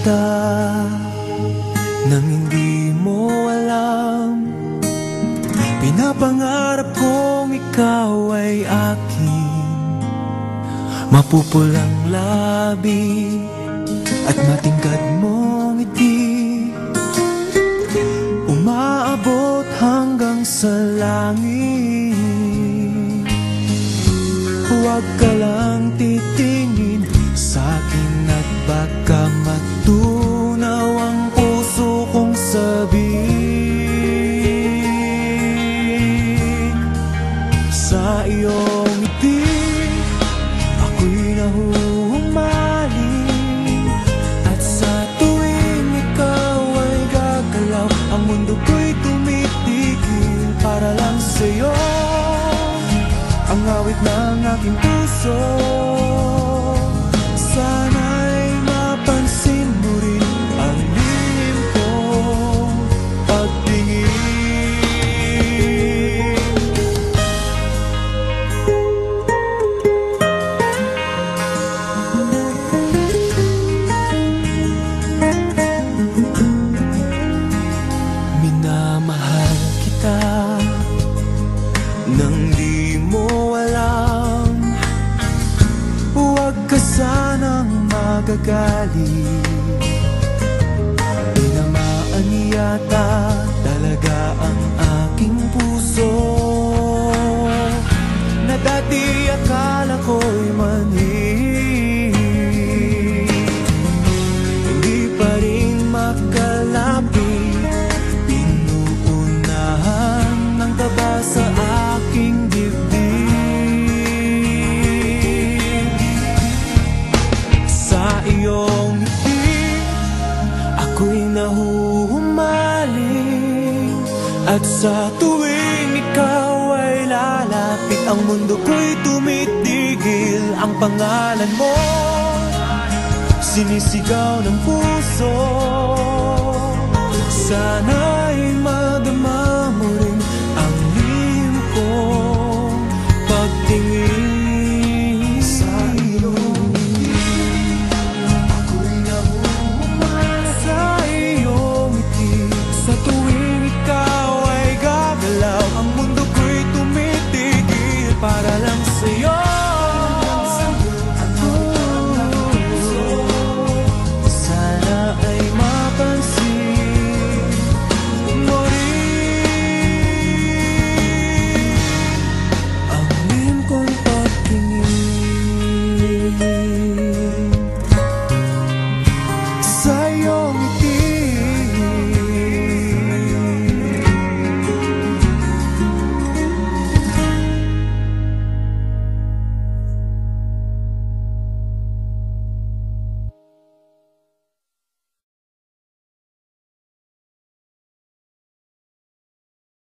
kita nang hindi mo alam. Pinapangarap kong ikaw ay akin, mapupulang labi at matingkad mong ngiti, umaabot hanggang sa langit. Huwag ka lang titingin sa'kin at baka matunaw ang puso kong sabihin. Sa iyong ngiti ako'y nahuhumaling, at sa tuwing ikaw ay gagalaw, ang mundo ko'y tumitigil para lang sa'yo. Ang awit ng aking puso, sana'y mapansin mo rin ang lihim kong pagtingin. Minamahal kita nang di mo alam. Huwag ka sanang magagalit, tinamaan yata talaga ang aking puso, na dati akala ko'y manhid. Hindi pa rin makalapit, pinuunahan ng taba sa aking dibdib. Sa iyong ngiti ako'y nahuhumaling, at sa tuwing ikaw ay lalapit, ang mundo ko'y tumitigil. Ang pangalan mo sinisigaw ng puso, sana